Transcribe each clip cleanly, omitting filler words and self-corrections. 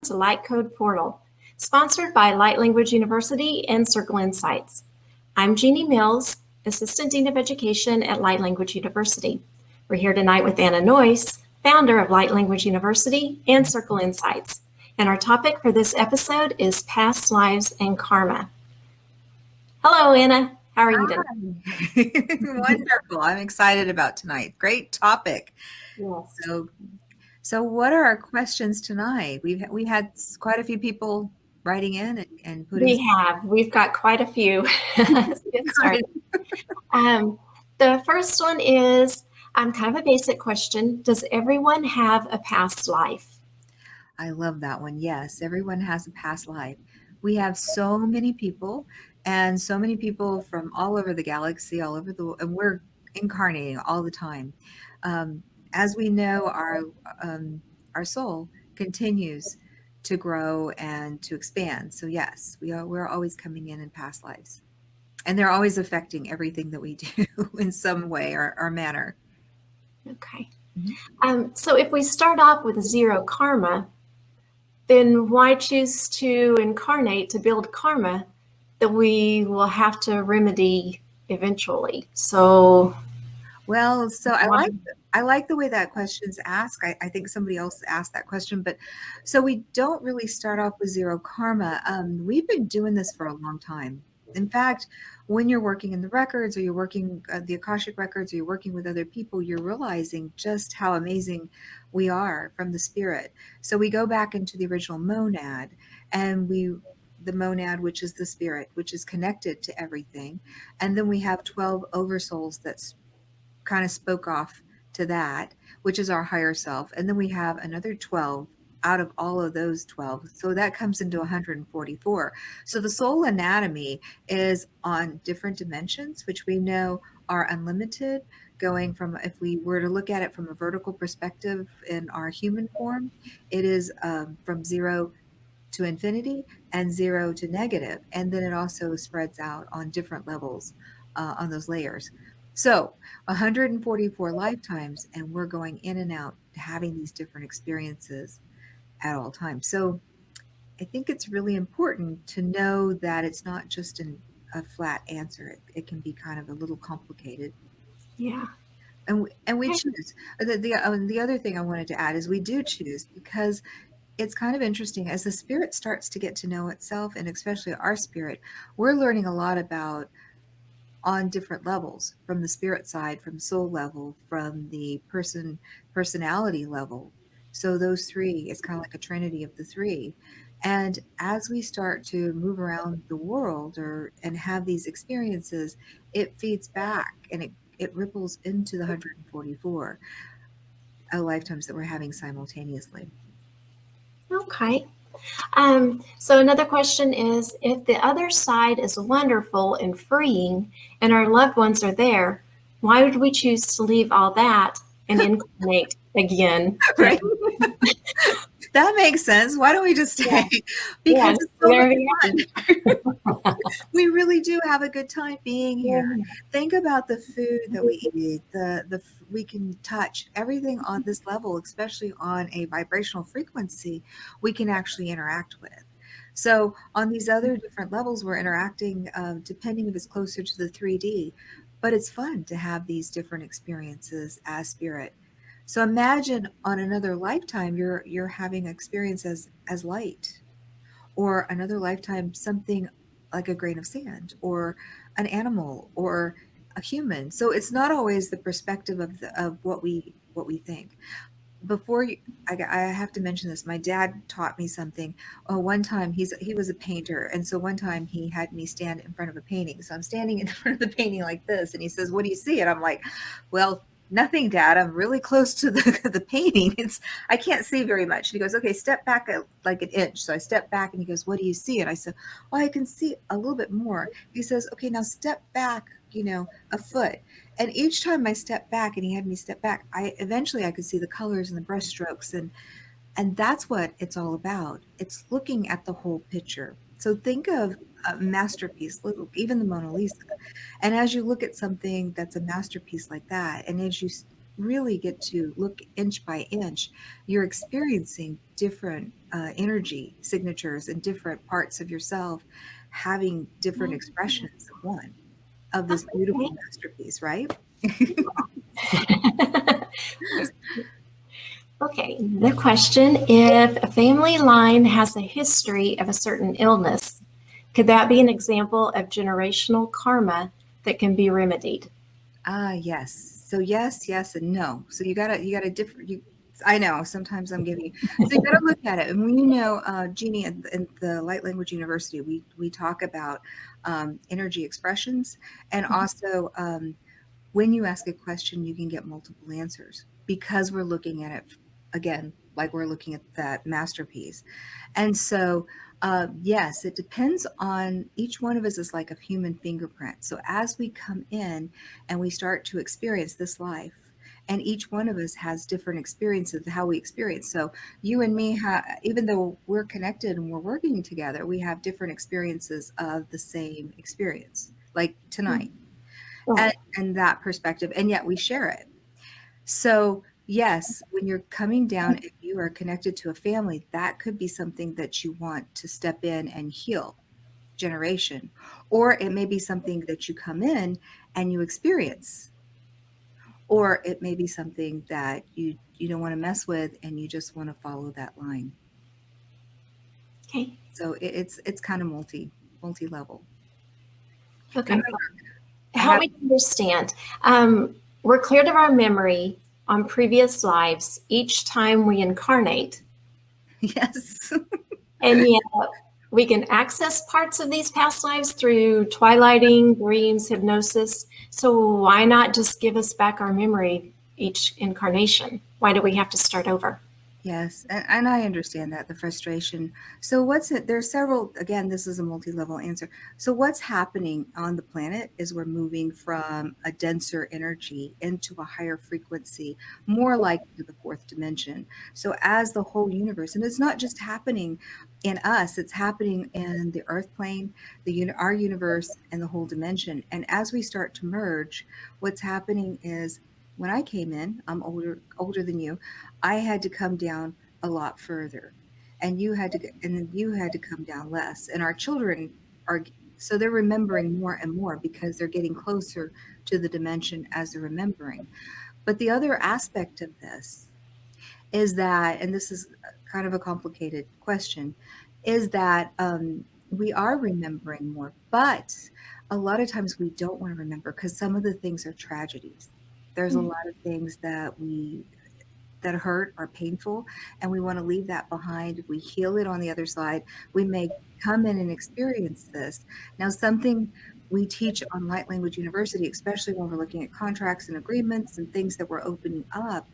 to Light Code Portal, sponsored by Light Language University and Circle Insights. I'm Jeannie Mills, Assistant Dean of Education at Light Language University. We're here tonight with Anna Noyce, founder of Light Language University and Circle Insights. And our topic for this episode is past lives and karma. Hello, Anna. How are you doing? Wonderful. I'm excited about tonight. Great topic. Yes. So what are our questions tonight? We had quite a few people writing in and putting. We've got quite a few. Let's get started. The first one is kind of a basic question. Does everyone have a past life? I love that one. Yes, everyone has a past life. We have so many people, and so many people from all over the galaxy, all over the, and we're incarnating all the time. As we know, our soul continues to grow and to expand. So yes, we're always coming in past lives, and they're always affecting everything that we do in some way or manner. Okay. So if we start off with zero karma, then why choose to incarnate to build karma that we will have to remedy eventually? So I like the way that question's asked. I think somebody else asked that question, but so we don't really start off with zero karma. We've been doing this for a long time. In fact, when you're working in the records, or you're working the Akashic records, or you're working with other people, you're realizing just how amazing we are from the spirit. So we go back into the original monad, and the monad, which is the spirit, which is connected to everything, and then we have 12 oversouls that's kind of spoke off to that, which is our higher self. And then we have another 12 out of all of those 12. So that comes into 144. So the soul anatomy is on different dimensions, which we know are unlimited, going from, if we were to look at it from a vertical perspective in our human form, it is from 0 to infinity and 0 to negative. And then it also spreads out on different levels on those layers. So 144 lifetimes, and we're going in and out, having these different experiences at all times. So I think it's really important to know that it's not just a flat answer. It can be kind of a little complicated. Yeah. And we choose. The other thing I wanted to add is we do choose, because it's kind of interesting as the spirit starts to get to know itself, and especially our spirit, we're learning a lot about on different levels, from the spirit side, from soul level, from the personality level. So those three, it's kind of like a trinity of the three. And as we start to move around the world and have these experiences, it feeds back, and it ripples into the 144 lifetimes that we're having simultaneously. Okay. So another question is, if the other side is wonderful and freeing and our loved ones are there, why would we choose to leave all that and incarnate again? Right. That makes sense. Why don't we just stay? Because it's so much fun. We really do have a good time being here. Yeah. Think about the food that we eat, we can touch everything on this level, especially on a vibrational frequency, we can actually interact with. So on these other different levels, we're interacting, depending if it's closer to the 3D, but it's fun to have these different experiences as spirit. So imagine on another lifetime, you're having experience as light, or another lifetime, something like a grain of sand, or an animal, or a human. So it's not always the perspective of what we think. Before I have to mention this. My dad taught me something. One time he was a painter, and so one time he had me stand in front of a painting. So I'm standing in front of the painting like this, and he says, "What do you see?" And I'm like, "Well, nothing, Dad. I'm really close to the painting. I can't see very much." And he goes, "Okay, step back like an inch." So I step back, and he goes, "What do you see?" And I said, "Well, I can see a little bit more." He says, "Okay, now step back, a foot." And each time I stepped back, and he had me step back, eventually I could see the colors and the brush strokes, and that's what it's all about. It's looking at the whole picture. So think of a masterpiece, even the Mona Lisa. And as you look at something that's a masterpiece like that, and as you really get to look inch by inch, you're experiencing different energy signatures and different parts of yourself having different expressions of one of this beautiful Okay. masterpiece, right? Okay, the question, if a family line has a history of a certain illness, could that be an example of generational karma that can be remedied? Yes. So yes, yes, and no. So you gotta different. I know sometimes I'm giving you. So you gotta look at it, and when Jeannie, in the Light Language University, we talk about energy expressions, and also when you ask a question, you can get multiple answers because we're looking at it again, like we're looking at that masterpiece. And so, yes, it depends on each one of us is like a human fingerprint. So as we come in and we start to experience this life, and each one of us has different experiences of how we experience. So you and me, even though we're connected and we're working together, we have different experiences of the same experience, like tonight and, Right. and that perspective, and yet we share it. So yes, when you're coming down, if you are connected to a family, that could be something that you want to step in and heal generation, or it may be something that you come in and you experience, or it may be something that you don't want to mess with and you just want to follow that line. Okay. So it's kind of multi level. Okay. Remember, I Help have me understand. We're cleared of our memory on previous lives each time we incarnate, yes. and yet we can access parts of these past lives through twilighting, dreams, hypnosis. So why not just give us back our memory each incarnation? Why do we have to start over? Yes, and I understand that, the frustration. So what's it? There's several, again, this is a multi-level answer. So what's happening on the planet is we're moving from a denser energy into a higher frequency, more like to the fourth dimension. So as the whole universe, and it's not just happening in us, it's happening in the earth plane, our universe, and the whole dimension. And as we start to merge, what's happening is when I came in, I'm older than you. I had to come down a lot further, and then you had to come down less. And our children are, so they're remembering more and more because they're getting closer to the dimension as they're remembering. But the other aspect of this is that, and this is kind of a complicated question, is that we are remembering more, but a lot of times we don't want to remember because some of the things are tragedies. There's a lot of things that hurt or painful, and we want to leave that behind. We heal it on the other side. We may come in and experience this. Now, something we teach on Light Language University, especially when we're looking at contracts and agreements and things that we're opening up,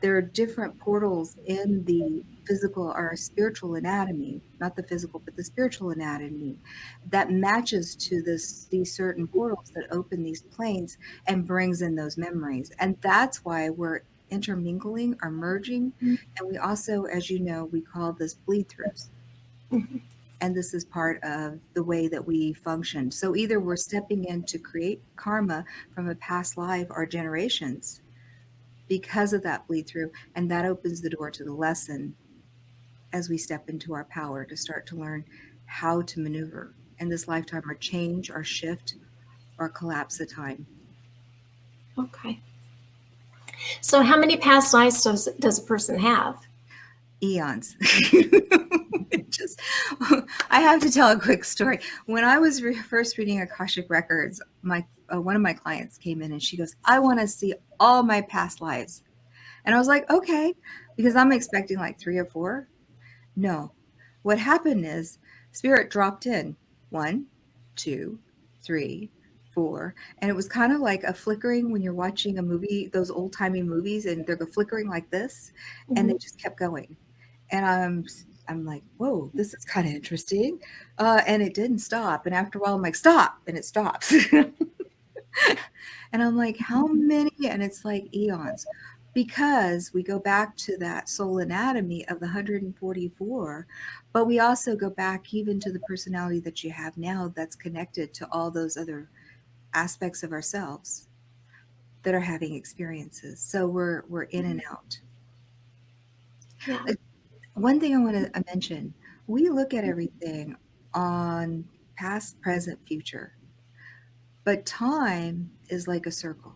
there are different portals in the physical or spiritual anatomy, not the physical, but the spiritual anatomy that matches to these certain portals that open these planes and brings in those memories. And that's why we're intermingling or merging. And we also, as you know, we call this bleed throughs. Mhm. And this is part of the way that we function. So either we're stepping in to create karma from a past life or generations because of that bleed through, and that opens the door to the lesson as we step into our power to start to learn how to maneuver in this lifetime or change or shift or collapse the time. Okay. So how many past lives does a person have? Eons. Just, I have to tell a quick story. When I was first reading Akashic Records, my one of my clients came in and she goes, "I want to see all my past lives." And I was like, "Okay," because I'm expecting like 3 or 4. No. What happened is spirit dropped in 1, 2, 3, 4. And it was kind of like a flickering when you're watching a movie, those old timey movies, and they're flickering like this, and they Mhm. just kept going. And I'm like, whoa, this is kind of interesting. And it didn't stop. And after a while, I'm like, stop. And it stops. And I'm like, how many? And it's like eons. Because we go back to that soul anatomy of the 144, but we also go back even to the personality that you have now that's connected to all those other aspects of ourselves. that are having experiences. So we're in and out. Yeah. One thing I want to mention, we look at everything on past, present, future, but time is like a circle.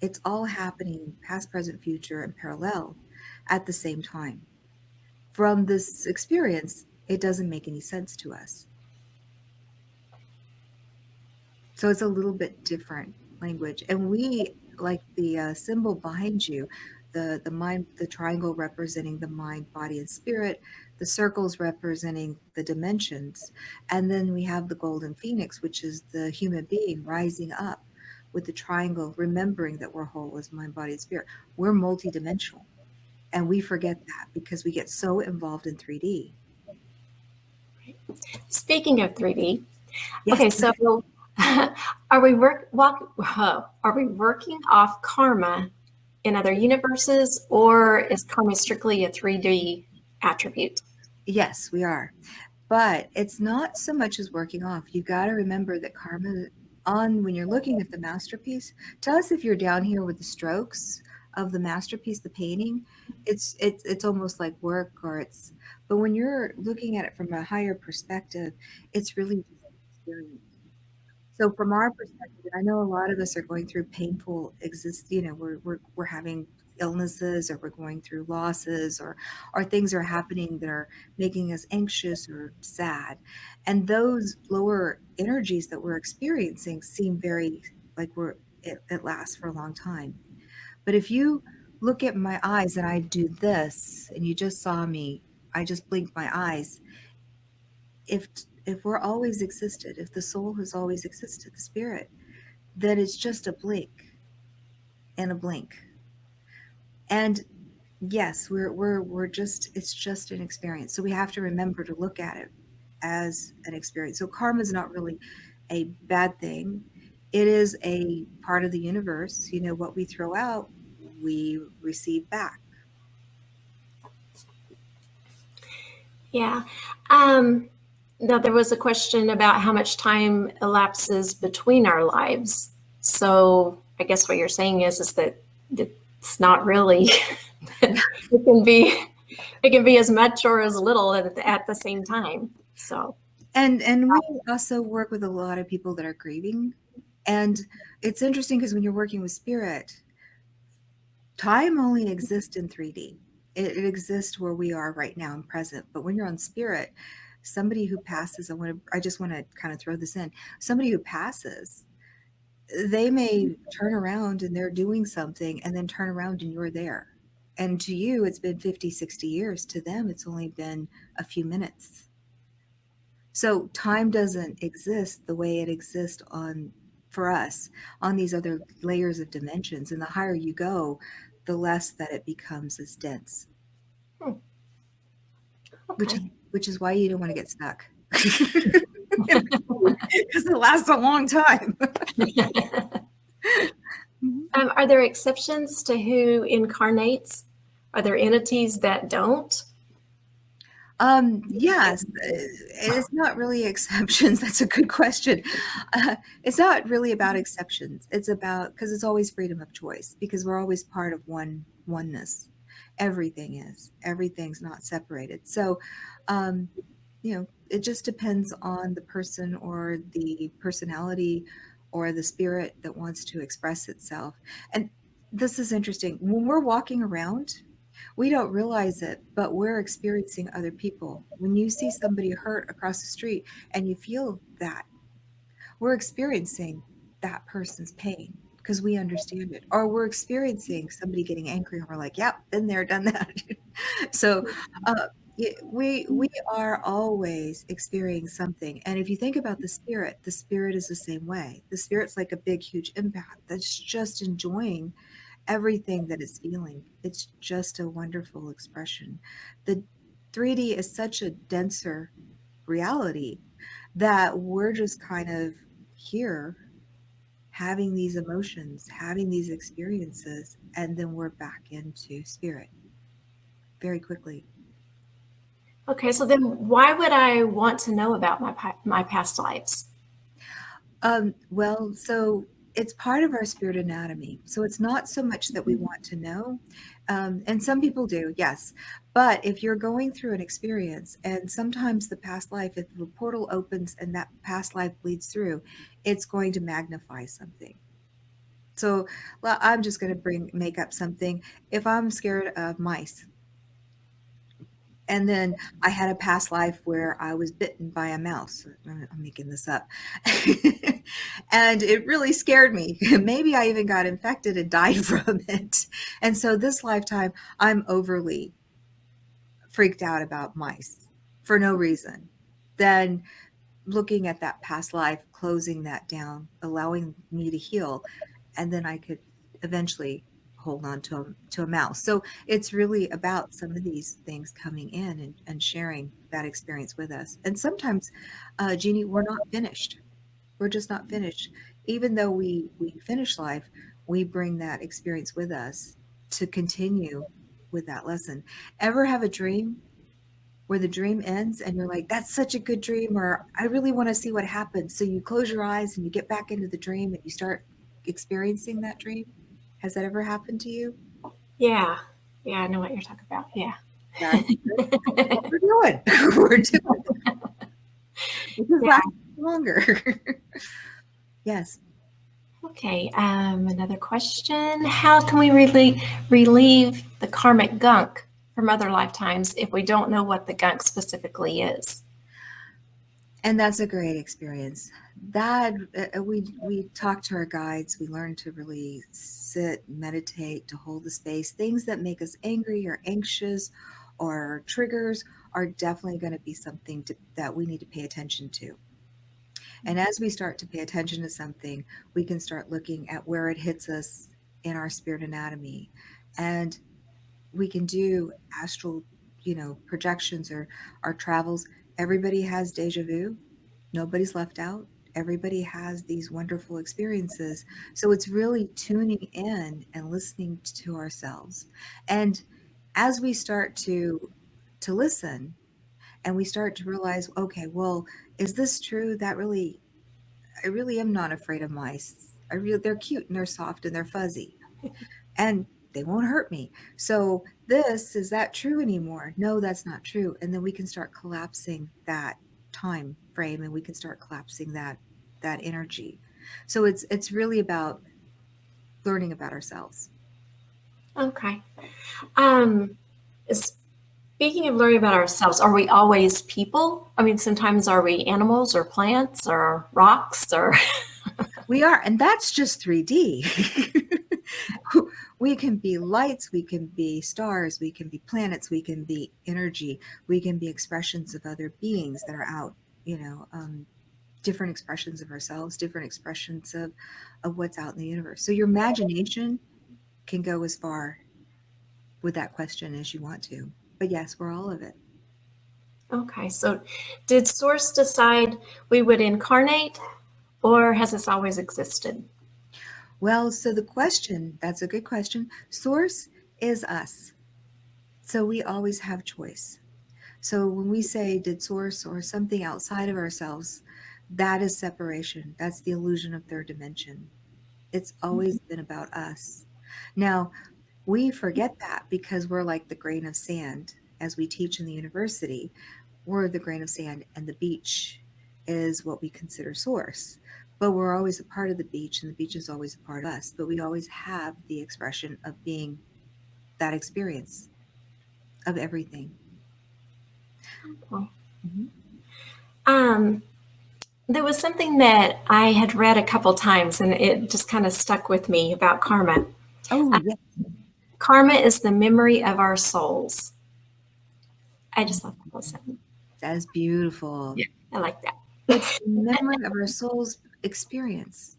It's all happening past, present, future, and parallel at the same time. From this experience, it doesn't make any sense to us. So it's a little bit different language. And we, like the symbol behind you, the mind, the triangle representing the mind, body, and spirit, the circles representing the dimensions, and then we have the golden phoenix, which is the human being rising up with the triangle, remembering that we're whole as mind, body, and spirit. We're multidimensional, and we forget that because we get so involved in 3D. Speaking of 3D, Yes. okay, so are we working off karma in other universes, or is karma strictly a 3D attribute? Yes, we are. But it's not so much as working off. You got to remember that karma on when you're looking at the masterpiece. Tell us if you're down here with the strokes of the masterpiece, the painting. It's almost like work, or it's. But when you're looking at it from a higher perspective, it's really just an experience. So from our perspective, I know a lot of us are going through painful we're having illnesses, or we're going through losses, or things are happening that are making us anxious or sad. And those lower energies that we're experiencing seem very like it lasts for a long time. But if you look at my eyes and I do this and you just saw me, I just blinked my eyes, if we're always existed, if the soul has always existed, the spirit, then it's just a blink and a blink. And yes, we're just, it's just an experience. So we have to remember to look at it as an experience. So karma is not really a bad thing. It is a part of the universe. You know, what we throw out, we receive back. Yeah. Now, there was a question about how much time elapses between our lives. So I guess what you're saying is that it's not really. It can be as much or as little at the same time. So. And we also work with a lot of people that are grieving. And it's interesting because when you're working with spirit, time only exists in 3D. It exists where we are right now and present. But when you're on spirit, somebody who passes, I just want to kind of throw this in. Somebody who passes, they may turn around and they're doing something, and then turn around and you're there. And to you, it's been 50, 60 years. To them, it's only been a few minutes. So time doesn't exist the way it exists for us on these other layers of dimensions. And the higher you go, the less that it becomes as dense. Okay. Which is why you don't want to get stuck. Because it lasts a long time. Are there exceptions to who incarnates? Are there entities that don't? Yes, it's not really exceptions. That's a good question. It's not really about exceptions. It's about, because it's always freedom of choice, because we're always part of oneness. Everything's not separated. So, it just depends on the person or the personality or the spirit that wants to express itself. And this is interesting. When we're walking around, we don't realize it, but we're experiencing other people. When you see somebody hurt across the street and you feel that, we're experiencing that person's pain because we understand it. Or we're experiencing somebody getting angry and we're like, yep, been there, done that. So we are always experiencing something. And if you think about the spirit is the same way. The spirit's like a big, huge empath that's just enjoying everything that it's feeling. It's just a wonderful expression. The 3D is such a denser reality that we're just kind of here having these emotions, having these experiences, and then we're back into spirit very quickly. Okay, so then why would I want to know about my past lives? Well, so it's part of our spirit anatomy. So it's not so much that we want to know. And some people do, yes. But if you're going through an experience, and sometimes the past life, if the portal opens and that past life bleeds through, it's going to magnify something. So I'm just going to make up something. If I'm scared of mice, and then I had a past life where I was bitten by a mouse. I'm making this up. And it really scared me. Maybe I even got infected and died from it. And so this lifetime, I'm overly freaked out about mice for no reason. Then looking at that past life, closing that down, allowing me to heal, and then I could eventually hold on to a mouse. So it's really about some of these things coming in and sharing that experience with us. And sometimes, Jeannie, we're not finished. We're just not finished. Even though we finish life, we bring that experience with us to continue with that lesson. Ever have a dream where the dream ends and you're like, that's such a good dream, or I really want to see what happens. So you close your eyes and you get back into the dream and you start experiencing that dream? Has that ever happened to you? Yeah. Yeah, I know what you're talking about. Yeah. That's what we're doing. We're doing it. Because Yeah. longer. Yes. Okay. Another question. How can we relieve the karmic gunk from other lifetimes if we don't know what the gunk specifically is? And that's a great experience. That we talk to our guides. We learn to really sit, meditate, to hold the space. Things that make us angry or anxious, or triggers, are definitely going to be something that we need to pay attention to. And as we start to pay attention to something, we can start looking at where it hits us in our spirit anatomy, and we can do astral, projections or our travels. Everybody has deja vu. Nobody's left out. Everybody has these wonderful experiences. So it's really tuning in and listening to ourselves. And as we start to listen and we start to realize, okay, well, is this true? I really am not afraid of mice. They're cute and they're soft and they're fuzzy and they won't hurt me. So is that true anymore? No, that's not true. And then we can start collapsing that time frame, and we can start collapsing that energy. So it's really about learning about ourselves. Okay. Um, Speaking of learning about ourselves, are we always people? I mean, sometimes are we animals or plants or rocks or? We are, and that's just 3D. We can be lights, we can be stars, we can be planets, we can be energy, we can be expressions of other beings that are out, different expressions of ourselves, different expressions of what's out in the universe. So your imagination can go as far with that question as you want to. But yes, we're all of it. Okay, so did Source decide we would incarnate, or has this always existed? Well, so that's a good question. Source is us. So we always have choice. So when we say, did Source or something outside of ourselves, that is separation. That's the illusion of third dimension. It's always been about us. Now, we forget that because we're like the grain of sand. As we teach in the university, we're the grain of sand, and the beach is what we consider source. But we're always a part of the beach, and the beach is always a part of us. But we always have the expression of being that experience of everything. Okay. Mm-hmm. There was something that I had read a couple times, and it just kind of stuck with me about karma. Oh, yes. Karma is the memory of our souls. I just thought that was something. That is beautiful. Yeah, I like that. It's the memory of our soul's experience.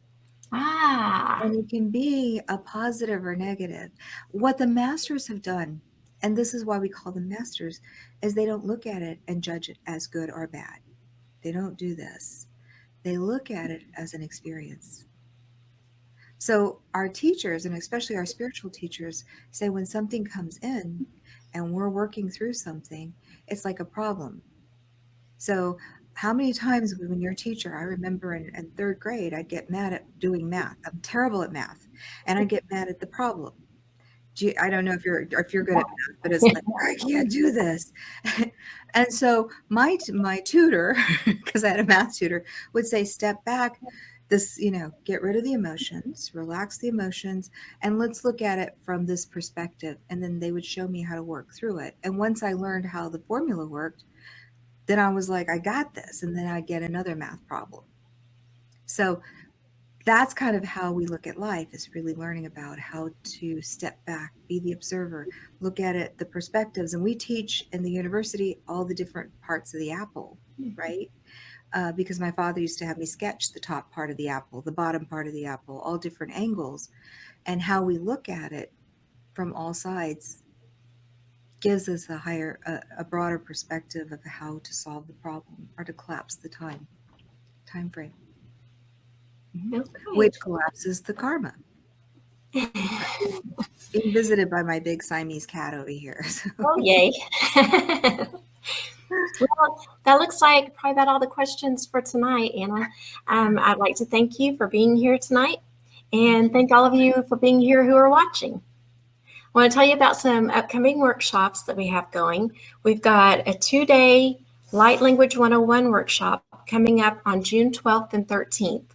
Ah, And it can be a positive or negative. What the masters have done, and this is why we call them masters, is they don't look at it and judge it as good or bad. They don't do this. They look at it as an experience. So our teachers, and especially our spiritual teachers, say when something comes in and we're working through something, it's like a problem. So how many times when you're a teacher, I remember in third grade, I'd get mad at doing math. I'm terrible at math, and I'd get mad at the problem. I don't know if you're good at math, but it's like, I can't do this. And so my tutor, because I had a math tutor, would say, step back, this, get rid of the emotions, relax the emotions, and let's look at it from this perspective. And then they would show me how to work through it. And once I learned how the formula worked, then I was like, I got this. And then I'd get another math problem. So that's kind of how we look at life, is really learning about how to step back, be the observer, look at it, the perspectives. And we teach in the university all the different parts of the apple, right? Because my father used to have me sketch the top part of the apple, the bottom part of the apple, all different angles. And how we look at it from all sides gives us a broader perspective of how to solve the problem or to collapse the time frame. Okay. Which collapses the karma. Being visited by my big Siamese cat over here. So. Oh, yay. Well, that looks like probably about all the questions for tonight, Anna. I'd like to thank you for being here tonight, and thank all of you for being here who are watching. I want to tell you about some upcoming workshops that we have going. We've got a 2-day Light Language 101 workshop coming up on June 12th and 13th.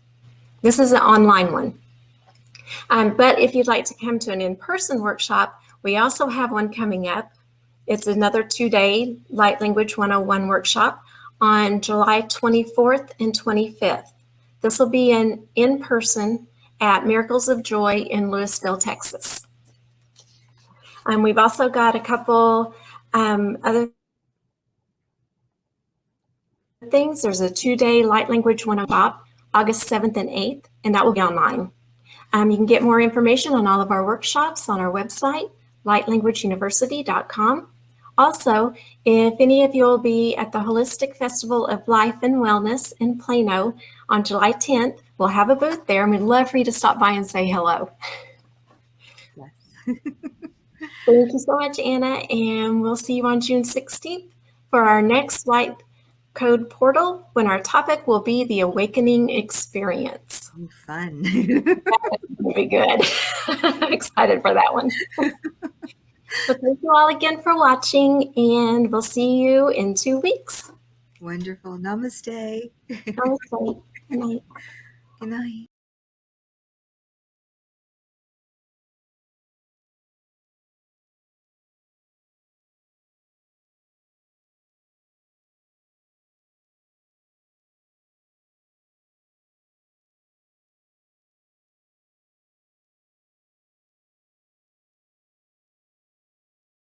This is an online one. But if you'd like to come to an in-person workshop, we also have one coming up. It's another 2-day Light Language 101 workshop on July 24th and 25th. This will be in person at Miracles of Joy in Lewisville, Texas. We've also got a couple other things. There's a 2-day Light Language 101 August 7th and 8th, and that will be online. You can get more information on all of our workshops on our website, lightlanguageuniversity.com. Also, if any of you will be at the Holistic Festival of Life and Wellness in Plano on July 10th, we'll have a booth there, and we'd love for you to stop by and say hello. Yes. Thank you so much, Anna, and we'll see you on June 16th for our next Light Code Portal, when our topic will be the awakening experience. Oh, fun. That'll be good. I'm excited for that one. So thank you all again for watching, and we'll see you in 2 weeks. Wonderful. Namaste. Namaste. Good night. Good night.